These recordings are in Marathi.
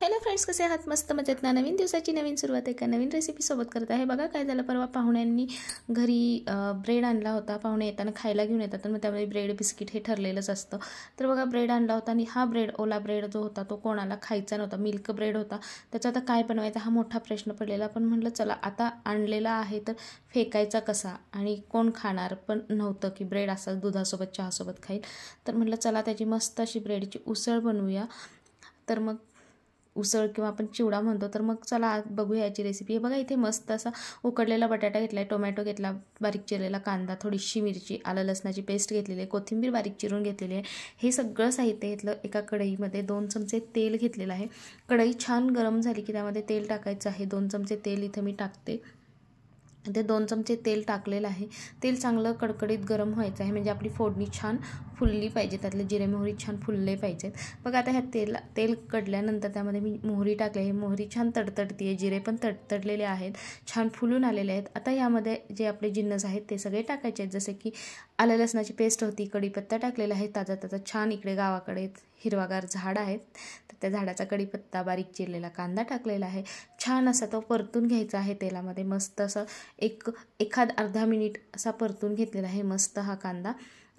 हॅलो फ्रेंड्स, कसे आहात? मस्त मजेत ना? नवीन दिवसाची नवीन सुरुवात एका नवीन रेसिपी सोबत करत आहे. बघा काय झालं, परवा पाहुण्यांनी घरी ब्रेड आणला होता. पाहुणे येताना खायला घेऊन येतात, तर मग त्यामध्ये ब्रेड बिस्किट हे ठरलेलंच असतं. तर बघा ब्रेड आणला होता आणि हा ब्रेड, ओला ब्रेड जो होता तो कोणाला खायचा नव्हता. मिल्क ब्रेड होता. त्याचा आता काय बनवायचा हा मोठा प्रश्न पडलेला. पण म्हटलं चला आता आणलेला आहे तर फेकायचा कसा, आणि कोण खाणार पण नव्हतं की ब्रेड असा दुधासोबत चहासोबत खाईल. तर म्हटलं चला त्याची मस्त अशी ब्रेडची उसळ बनवूया. तर मग उसळ किंवा आपण चिवडा म्हणतो, तर मग चला आज बघूया याची रेसिपी. हे बघा इथे मस्त असा उकडलेला बटाटा घेतला आहे, टोमॅटो घेतला, बारीक चिरलेला कांदा, थोडीशी मिरची, आलं लसणाची पेस्ट घेतलेली आहे, कोथिंबीर बारीक चिरून घेतलेली आहे. हे सगळं साहित्य घेतलं. एका कढईमध्ये 2 चमचे तेल घेतलेलं आहे. कढई छान गरम झाली की त्यामध्ये तेल टाकायचं आहे. 2 चमचे तेल इथे मी टाकते. ते 2 चमचे तेल टाकलेलं आहे. तेल चांगलं कडकडीत गरम व्हायचं आहे, म्हणजे आपली फोडणी छान फुलली पाहिजे, त्यातले जिरे मोहरी छान फुलले पाहिजेत. बघा आता ह्या तेल कडल्यानंतर त्यामध्ये मी मोहरी टाकली आहे. मोहरी छान तडतडती आहे, जिरे पण तडतडलेले आहेत, छान फुलून आलेले आहेत. आता यामध्ये जे आपले जिन्नस आहेत ते सगळे टाकायचे आहेत, जसे की आलं लसणाची पेस्ट होती, कढीपत्ता टाकलेला आहे ताजा ताजा छान. इकडे गावाकडे हिरवागार झाड आहेत, तर त्या झाडाचा कढीपत्ता, बारीक चिरलेला कांदा टाकलेला आहे. छान असा तो परतून घ्यायचा आहे तेलामध्ये. मस्त असं एखाद अर्धा मिनिट असा परतून घेतलेला आहे मस्त हा कांदा.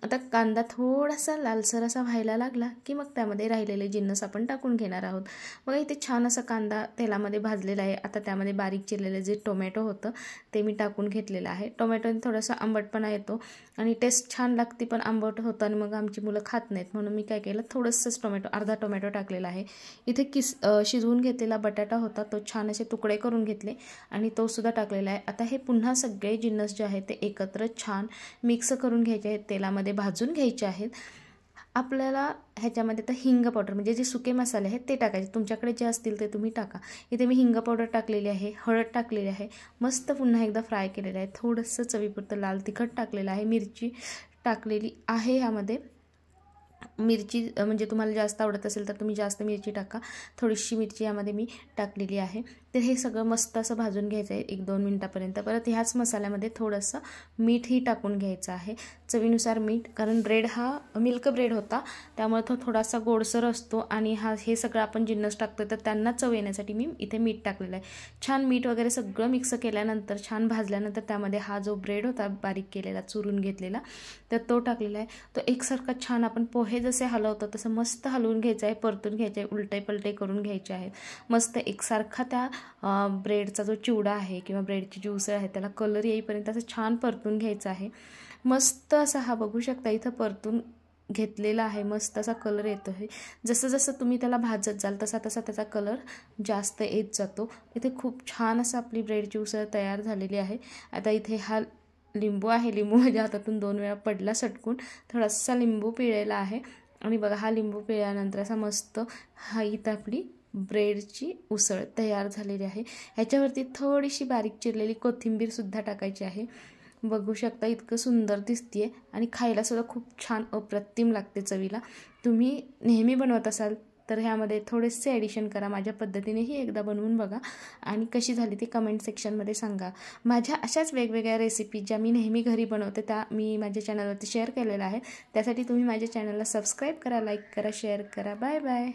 आता कांदा थोडासा लालसर असा व्हायला लागला की मग त्यामध्ये राहिलेले जिन्नस आपण टाकून घेणार आहोत. बघा इथे छान असा कांदा तेलामध्ये भाजलेला आहे. आता त्यामध्ये बारीक चिरलेलं जे टोमॅटो होतं ते मी टाकून घेतलेलं आहे. टोमॅटोने थोडासा आंबटपणा येतो आणि टेस्ट छान लागते, पण आंबट होतं आणि मग आमची मुलं खात नाहीत, म्हणून मी काय केलं, थोडंसंच अर्धा टोमॅटो टाकलेला आहे. इथे शिजवून घेतलेला बटाटा होता, तो छान असे तुकडे करून घेतले आणि तो सुद्धा टाकलेला आहे. आता हे पुन्हा सगळे जिन्नस जे आहेत ते एकत्र छान मिक्स करून घ्यायचे आहेत, तेलामध्ये भाजून घ्यायचे आहेत. आपल्याला ह्याच्यामध्ये तर हिंग पावडर, म्हणजे जे सुके मसाले आहेत ते टाकायचे, तुमच्याकडे जे असतील ते तुम्ही टाका. इथे मी हिंग पावडर टाकलेली आहे, हळद टाकलेली आहे, मस्त पुन्हा एकदा फ्राय केलेलं आहे. थोडंसं चवीपुरतं लाल तिखट टाकलेलं आहे, मिरची टाकलेली आहे. ह्यामध्ये मिरची म्हणजे तुम्हाला जास्त आवडत असेल तर तुम्ही जास्त मिरची टाका. थोडीशी मिरची यामध्ये मी टाकलेली आहे. तर हे सगळं मस्त असं भाजून घ्यायचं आहे 1-2 मिनटापर्यंत. परत ह्याच मसाल्यामध्ये थोडंसं मीठही टाकून घ्यायचं आहे, चवीनुसार मीठ. कारण ब्रेड हा मिल्क ब्रेड होता, त्यामुळे तो थोडासा गोडसर असतो आणि हे सगळं आपण जिन्नस टाकतो तर त्यांना चव येण्यासाठी मी इथे मीठ टाकलेलं आहे. छान मीठ वगैरे सगळं मिक्स केल्यानंतर, छान भाजल्यानंतर त्यामध्ये हा जो ब्रेड होता बारीक केलेला, चुरून घेतलेला, तर तो टाकलेला आहे. तो एकसारखा छान आपण पोहे जसे हलवतो तसं मस्त हलवून घ्यायचं आहे, परतून घ्यायचे आहे, उलटे पलटे करून घ्यायचे आहेत. मस्त एकसारखा त्या ब्रेडचा जो चिवडा आहे किंवा ब्रेडची जी उसळ आहे त्याला कलर येईपर्यंत असं छान परतून घ्यायचं आहे. मस्त असा हा बघू शकता इथं परतून घेतलेला आहे, मस्त असा कलर येतो आहे. जसं जसं तुम्ही त्याला भाजत जाल तसा तसा त्याचा कलर जास्त येत जातो. इथे खूप छान असं आपली ब्रेडची उसळ तयार झालेली आहे. आता इथे हा लिंबू आहे, लिंबू माझ्या हातातून 2 वेळा पडला सटकून, थोडासा लिंबू पिळलेला आहे. आणि बघा हा लिंबू पिळल्यानंतर असा मस्त हा इथं आपली ब्रेडची उसळ तयार झालेली आहे. ह्याच्यावरती थोडीशी बारीक चिरलेली कोथिंबीरसुद्धा टाकायची आहे. बघू शकता इतकं सुंदर दिसते आहे आणि खायलासुद्धा खूप छान अप्रतिम लागते चवीला. तुम्ही नेहमी बनवत असाल तर ह्यामध्ये थोडेसे ॲडिशन करा. माझ्या पद्धतीनेही एकदा बनवून बघा आणि कशी झाली ती कमेंट सेक्शनमध्ये सांगा. माझ्या अशाच वेगवेगळ्या रेसिपी ज्या मी नेहमी घरी बनवते त्या मी माझ्या चॅनलवरती शेअर केलेल्या आहेत. त्यासाठी तुम्ही माझ्या चॅनलला सबस्क्राईब करा, लाईक करा, शेअर करा. Bye bye.